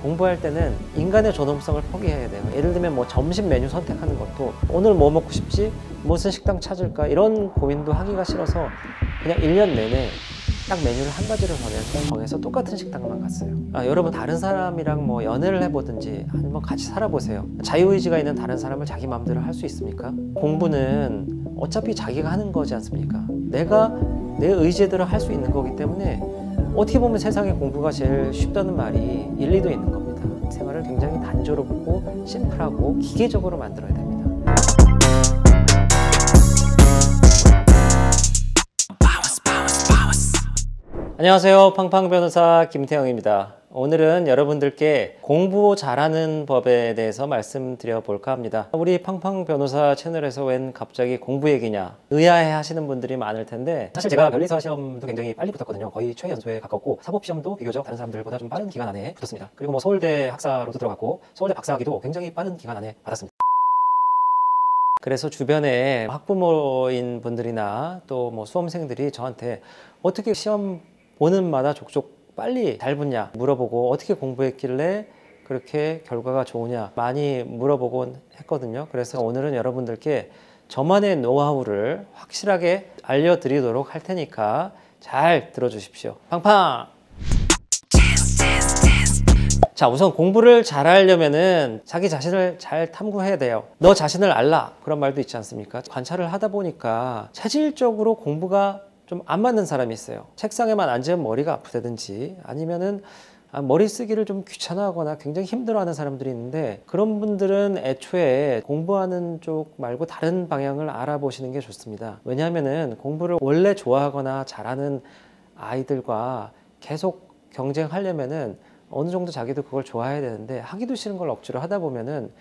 공부할 때는 인간의 존엄성을 포기해야 돼요. 예를 들면 뭐 점심 메뉴 선택하는 것도 오늘 뭐 먹고 싶지? 무슨 식당 찾을까? 이런 고민도 하기가 싫어서 그냥 1년 내내 딱 메뉴를 한 가지를 정해서 똑같은 식당만 갔어요. 여러분 다른 사람이랑 뭐 연애를 해보든지 아니면 같이 살아보세요. 자유의지가 있는 다른 사람을 자기 마음대로 할 수 있습니까? 공부는 어차피 자기가 하는 거지 않습니까? 내가 내 의지대로 할 수 있는 거기 때문에 어떻게 보면 세상에 공부가 제일 쉽다는 말이 일리도 있는 겁니다. 생활을 굉장히 단조롭고 심플하고 기계적으로 만들어야 됩니다. 안녕하세요. 팡팡 변호사 김태형입니다. 오늘은 여러분들께 공부 잘하는 법에 대해서 말씀드려 볼까 합니다. 우리 팡팡 변호사 채널에서 웬 갑자기 공부 얘기냐 의아해 하시는 분들이 많을 텐데, 사실 제가 변리사 시험도 굉장히 빨리 붙었거든요. 거의 최연소에 가깝고 사법 시험도 비교적 다른 사람들보다 좀 빠른 기간 안에 붙었습니다. 그리고 뭐 서울대 학사로도 들어갔고 서울대 박사학위도 굉장히 빠른 기간 안에 받았습니다. 그래서 주변에 학부모인 분들이나 또 뭐 수험생들이 저한테 어떻게 시험 보는 마다 족족 빨리 잘 붙냐 물어보고, 어떻게 공부했길래 그렇게 결과가 좋으냐 많이 물어보곤 했거든요. 그래서 오늘은 여러분들께 저만의 노하우를 확실하게 알려드리도록 할 테니까 잘 들어주십시오. 팡팡! 자, 우선 공부를 잘하려면은 자기 자신을 잘 탐구해야 돼요. 너 자신을 알라, 그런 말도 있지 않습니까? 관찰을 하다 보니까 체질적으로 공부가 좀 안 맞는 사람이 있어요. 책상에만 앉으면 머리가 아프다든지 아니면은 머리 쓰기를 좀 귀찮아하거나 굉장히 힘들어하는 사람들이 있는데, 그런 분들은 애초에 공부하는 쪽 말고 다른 방향을 알아보시는 게 좋습니다. 왜냐하면은 공부를 원래 좋아하거나 잘하는 아이들과 계속 경쟁하려면은 어느 정도 자기도 그걸 좋아해야 되는데, 하기도 싫은 걸 억지로 하다 보면은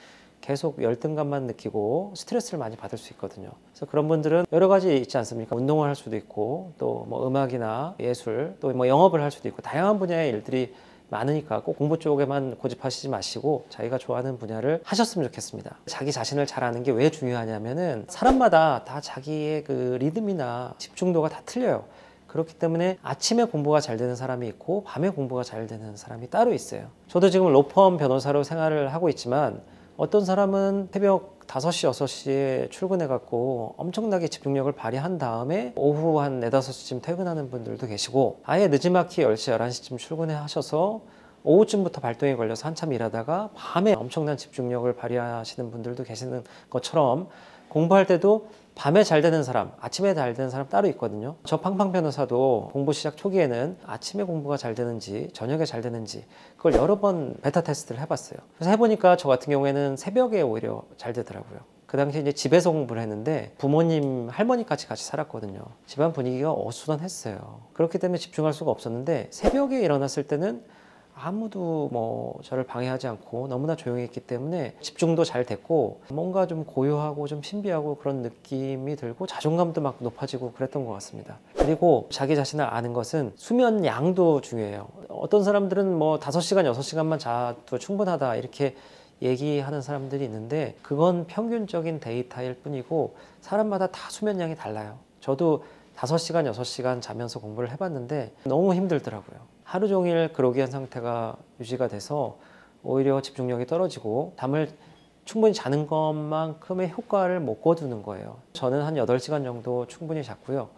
계속 열등감만 느끼고 스트레스를 많이 받을 수 있거든요. 그래서 그런 분들은 여러 가지 있지 않습니까? 운동을 할 수도 있고, 또 뭐 음악이나 예술, 또 뭐 영업을 할 수도 있고, 다양한 분야의 일들이 많으니까 꼭 공부 쪽에만 고집하시지 마시고 자기가 좋아하는 분야를 하셨으면 좋겠습니다. 자기 자신을 잘 아는 게 왜 중요하냐면은 사람마다 다 자기의 그 리듬이나 집중도가 다 틀려요. 그렇기 때문에 아침에 공부가 잘 되는 사람이 있고 밤에 공부가 잘 되는 사람이 따로 있어요. 저도 지금 로펌 변호사로 생활을 하고 있지만, 어떤 사람은 새벽 5시, 6시에 출근해갖고 엄청나게 집중력을 발휘한 다음에 오후 한 4, 5시쯤 퇴근하는 분들도 계시고, 아예 늦지막히 10시, 11시쯤 출근해 하셔서 오후쯤부터 발동이 걸려서 한참 일하다가 밤에 엄청난 집중력을 발휘하시는 분들도 계시는 것처럼, 공부할 때도 밤에 잘 되는 사람, 아침에 잘 되는 사람 따로 있거든요. 저 팡팡 변호사도 공부 시작 초기에는 아침에 공부가 잘 되는지 저녁에 잘 되는지 그걸 여러 번 베타 테스트를 해봤어요. 그래서 해보니까 저 같은 경우에는 새벽에 오히려 잘 되더라고요. 그 당시에 이제 집에서 공부를 했는데 부모님, 할머니까지 같이 살았거든요. 집안 분위기가 어수선했어요. 그렇기 때문에 집중할 수가 없었는데, 새벽에 일어났을 때는 아무도 뭐 저를 방해하지 않고 너무나 조용히 했기 때문에 집중도 잘 됐고, 뭔가 좀 고요하고 좀 신비하고 그런 느낌이 들고 자존감도 막 높아지고 그랬던 것 같습니다. 그리고 자기 자신을 아는 것은 수면 양도 중요해요. 어떤 사람들은 뭐 5시간, 6시간만 자도 충분하다 이렇게 얘기하는 사람들이 있는데, 그건 평균적인 데이터일 뿐이고 사람마다 다 수면량이 달라요. 저도 5시간, 6시간 자면서 공부를 해봤는데 너무 힘들더라고요. 하루 종일 그러기한 상태가 유지가 돼서 오히려 집중력이 떨어지고 잠을 충분히 자는 것만큼의 효과를 못 거두는 거예요. 저는 한 8시간 정도 충분히 잤고요.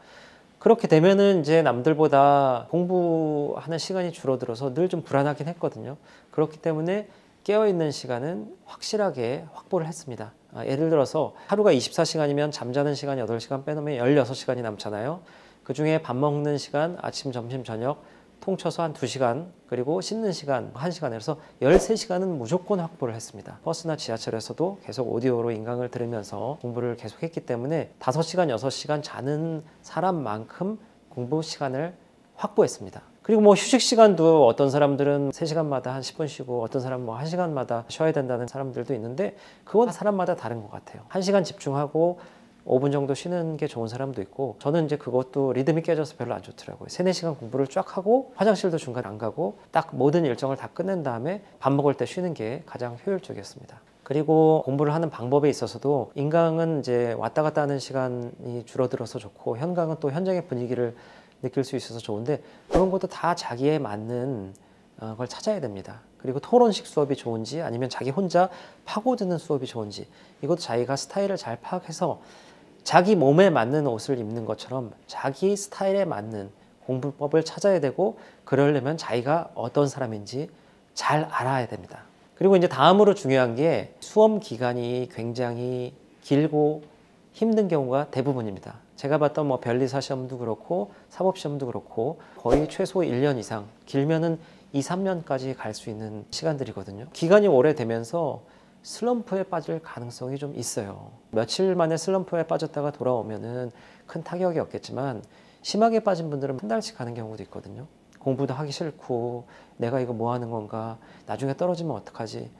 그렇게 되면은 이제 남들보다 공부하는 시간이 줄어들어서 늘 좀 불안하긴 했거든요. 그렇기 때문에 깨어있는 시간은 확실하게 확보를 했습니다. 예를 들어서 하루가 24시간이면 잠자는 시간 8시간 빼놓으면 16시간이 남잖아요. 그 중에 밥 먹는 시간, 아침, 점심, 저녁 통쳐서 한 2시간, 그리고 씻는 시간 1시간 해서 13시간은 무조건 확보를 했습니다. 버스나 지하철에서도 계속 오디오로 인강을 들으면서 공부를 계속 했기 때문에 5시간, 6시간 자는 사람만큼 공부 시간을 확보했습니다. 그리고 뭐 휴식 시간도 어떤 사람들은 3시간마다 한 10분 쉬고, 어떤 사람은 뭐 1시간마다 쉬어야 된다는 사람들도 있는데, 그건 사람마다 다른 것 같아요. 1시간 집중하고 5분 정도 쉬는 게 좋은 사람도 있고, 저는 이제 그것도 리듬이 깨져서 별로 안 좋더라고요. 3, 4시간 공부를 쫙 하고 화장실도 중간에 안 가고 딱 모든 일정을 다 끝낸 다음에 밥 먹을 때 쉬는 게 가장 효율적이었습니다. 그리고 공부를 하는 방법에 있어서도 인강은 이제 왔다 갔다 하는 시간이 줄어들어서 좋고, 현강은 또 현장의 분위기를 느낄 수 있어서 좋은데, 그런 것도 다 자기에 맞는 걸 찾아야 됩니다. 그리고 토론식 수업이 좋은지 아니면 자기 혼자 파고드는 수업이 좋은지 이것도 자기가 스타일을 잘 파악해서 자기 몸에 맞는 옷을 입는 것처럼 자기 스타일에 맞는 공부법을 찾아야 되고 그러려면 자기가 어떤 사람인지 잘 알아야 됩니다. 그리고 이제 다음으로 중요한 게 수험 기간이 굉장히 길고 힘든 경우가 대부분입니다. 제가 봤던 뭐 변리사 시험도 그렇고 사법 시험도 그렇고 거의 최소 1년 이상, 길면은 2, 3년까지 갈 수 있는 시간들이거든요. 기간이 오래되면서 슬럼프에 빠질 가능성이 좀 있어요. 며칠 만에 슬럼프에 빠졌다가 돌아오면은 큰 타격이 없겠지만 심하게 빠진 분들은 한 달씩 가는 경우도 있거든요. 공부도 하기 싫고 내가 이거 뭐 하는 건가, 나중에 떨어지면 어떡하지,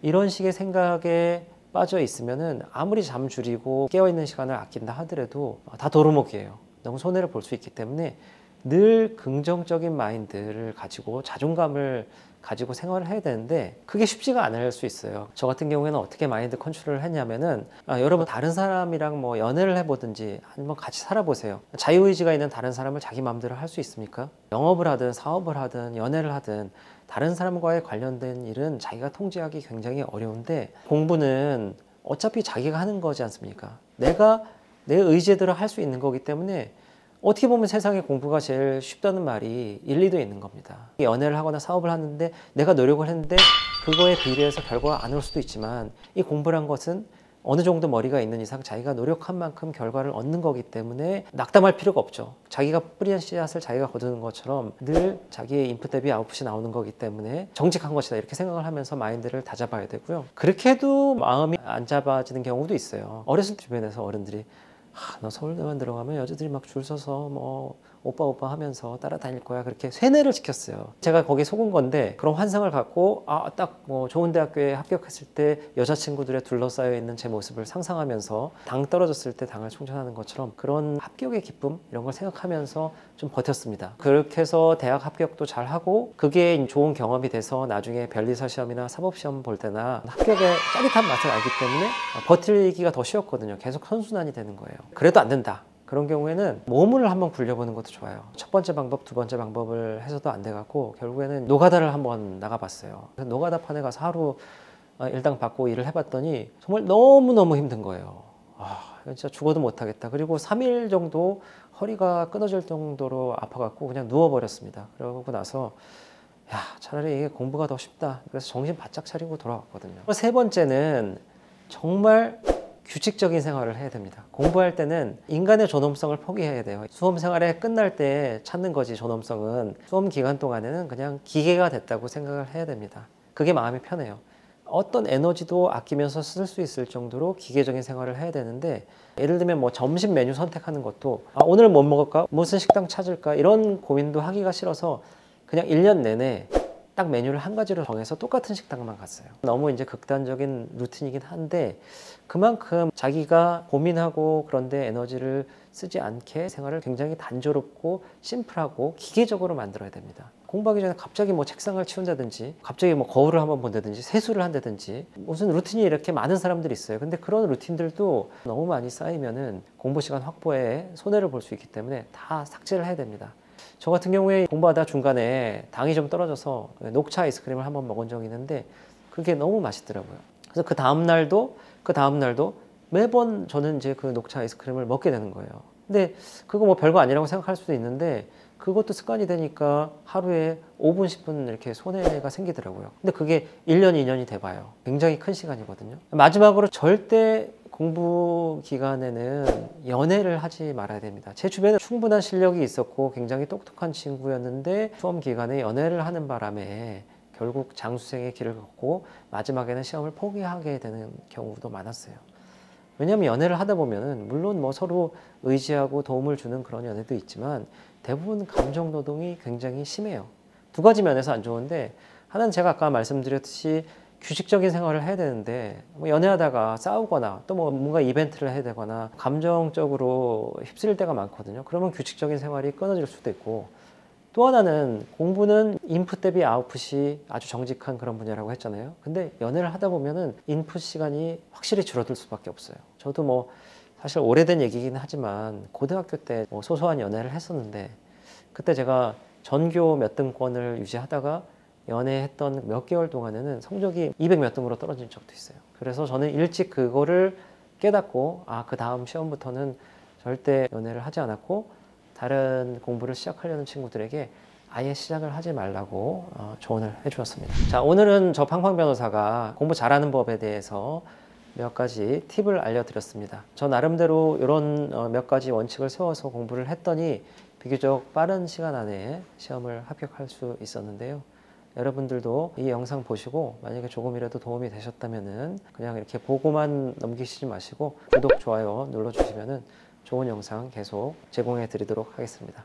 이런 식의 생각에 빠져 있으면은 아무리 잠 줄이고 깨어있는 시간을 아낀다 하더라도 다 도루묵이에요. 너무 손해를 볼 수 있기 때문에 늘 긍정적인 마인드를 가지고 자존감을 가지고 생활을 해야 되는데 그게 쉽지가 않을 수 있어요. 저 같은 경우에는 어떻게 마인드 컨트롤을 했냐면은 여러분 다른 사람이랑 뭐 연애를 해보든지 아니면 같이 살아보세요. 자유의지가 있는 다른 사람을 자기 마음대로 할 수 있습니까? 영업을 하든 사업을 하든 연애를 하든 다른 사람과의 관련된 일은 자기가 통제하기 굉장히 어려운데 공부는 어차피 자기가 하는 거지 않습니까? 내가 내 의지대로 할 수 있는 거기 때문에 어떻게 보면 세상에 공부가 제일 쉽다는 말이 일리도 있는 겁니다. 연애를 하거나 사업을 하는데 내가 노력을 했는데 그거에 비례해서 결과가 안 올 수도 있지만 이 공부란 것은 어느 정도 머리가 있는 이상 자기가 노력한 만큼 결과를 얻는 거기 때문에 낙담할 필요가 없죠. 자기가 뿌리는 씨앗을 자기가 거두는 것처럼 늘 자기의 인풋 대비 아웃풋이 나오는 거기 때문에 정직한 것이다 이렇게 생각을 하면서 마인드를 다잡아야 되고요. 그렇게 해도 마음이 안 잡아지는 경우도 있어요. 어렸을 때 주변에서 어른들이 너 서울대만 들어가면 여자들이 막 줄 서서 뭐 오빠 오빠 하면서 따라다닐 거야, 그렇게 세뇌를 시켰어요. 제가 거기에 속은 건데 그런 환상을 갖고 딱 뭐 좋은 대학교에 합격했을 때 여자친구들에 둘러싸여 있는 제 모습을 상상하면서 당 떨어졌을 때 당을 충전하는 것처럼 그런 합격의 기쁨 이런 걸 생각하면서 좀 버텼습니다. 그렇게 해서 대학 합격도 잘 하고 그게 좋은 경험이 돼서 나중에 변리사 시험이나 사법 시험 볼 때나 합격의 짜릿한 맛을 알기 때문에 버티기가 더 쉬웠거든요. 계속 선순환이 되는 거예요. 그래도 안 된다, 그런 경우에는 몸을 한번 굴려보는 것도 좋아요. 첫 번째 방법, 두 번째 방법을 해서도 안 돼갖고 결국에는 노가다를 한번 나가봤어요. 노가다 판에 가서 하루 일당 받고 일을 해봤더니 정말 너무너무 힘든 거예요. 진짜 죽어도 못하겠다. 그리고 3일 정도 허리가 끊어질 정도로 아파갖고 그냥 누워버렸습니다. 그러고 나서 차라리 이게 공부가 더 쉽다. 그래서 정신 바짝 차리고 돌아왔거든요. 세 번째는 정말 규칙적인 생활을 해야 됩니다. 공부할 때는 인간의 존엄성을 포기해야 돼요. 수험 생활에 끝날 때 찾는 거지, 존엄성은. 수험 기간 동안에는 그냥 기계가 됐다고 생각을 해야 됩니다. 그게 마음이 편해요. 어떤 에너지도 아끼면서 쓸 수 있을 정도로 기계적인 생활을 해야 되는데, 예를 들면 뭐 점심 메뉴 선택하는 것도 오늘 뭐 먹을까? 무슨 식당 찾을까? 이런 고민도 하기가 싫어서 그냥 1년 내내 딱 메뉴를 한 가지로 정해서 똑같은 식당만 갔어요. 너무 이제 극단적인 루틴이긴 한데 그만큼 자기가 고민하고 그런데 에너지를 쓰지 않게 생활을 굉장히 단조롭고 심플하고 기계적으로 만들어야 됩니다. 공부하기 전에 갑자기 뭐 책상을 치운다든지 갑자기 뭐 거울을 한번 본다든지 세수를 한다든지 무슨 루틴이 이렇게 많은 사람들이 있어요. 근데 그런 루틴들도 너무 많이 쌓이면은 공부 시간 확보에 손해를 볼 수 있기 때문에 다 삭제를 해야 됩니다. 저 같은 경우에 공부하다 중간에 당이 좀 떨어져서 녹차 아이스크림을 한번 먹은 적이 있는데 그게 너무 맛있더라고요. 그래서 그 다음날도 매번 저는 이제 그 녹차 아이스크림을 먹게 되는 거예요. 근데 그거 뭐 별거 아니라고 생각할 수도 있는데 그것도 습관이 되니까 하루에 5분, 10분 이렇게 손해가 생기더라고요. 근데 그게 1년, 2년이 돼봐요. 굉장히 큰 시간이거든요. 마지막으로 절대 공부 기간에는 연애를 하지 말아야 됩니다. 제 주변에 충분한 실력이 있었고 굉장히 똑똑한 친구였는데 수험 기간에 연애를 하는 바람에 결국 장수생의 길을 걷고 마지막에는 시험을 포기하게 되는 경우도 많았어요. 왜냐하면 연애를 하다 보면은 물론 뭐 서로 의지하고 도움을 주는 그런 연애도 있지만 대부분 감정 노동이 굉장히 심해요. 두 가지 면에서 안 좋은데, 하나는 제가 아까 말씀드렸듯이 규칙적인 생활을 해야 되는데 뭐 연애하다가 싸우거나 또 뭐 뭔가 이벤트를 해야 되거나 감정적으로 휩쓸릴 때가 많거든요. 그러면 규칙적인 생활이 끊어질 수도 있고, 또 하나는 공부는 인풋 대비 아웃풋이 아주 정직한 그런 분야라고 했잖아요. 근데 연애를 하다 보면은 인풋 시간이 확실히 줄어들 수밖에 없어요. 저도 뭐 사실 오래된 얘기긴 하지만 고등학교 때 뭐 소소한 연애를 했었는데 그때 제가 전교 몇 등권을 유지하다가 연애했던 몇 개월 동안에는 성적이 200 몇 등으로 떨어진 적도 있어요. 그래서 저는 일찍 그거를 깨닫고 그 다음 시험부터는 절대 연애를 하지 않았고 다른 공부를 시작하려는 친구들에게 아예 시작을 하지 말라고 조언을 해주었습니다. 자, 오늘은 저 팡팡 변호사가 공부 잘하는 법에 대해서 몇 가지 팁을 알려드렸습니다. 저 나름대로 이런 몇 가지 원칙을 세워서 공부를 했더니 비교적 빠른 시간 안에 시험을 합격할 수 있었는데요. 여러분들도 이 영상 보시고 만약에 조금이라도 도움이 되셨다면 그냥 이렇게 보고만 넘기시지 마시고 구독, 좋아요 눌러주시면 좋은 영상 계속 제공해 드리도록 하겠습니다.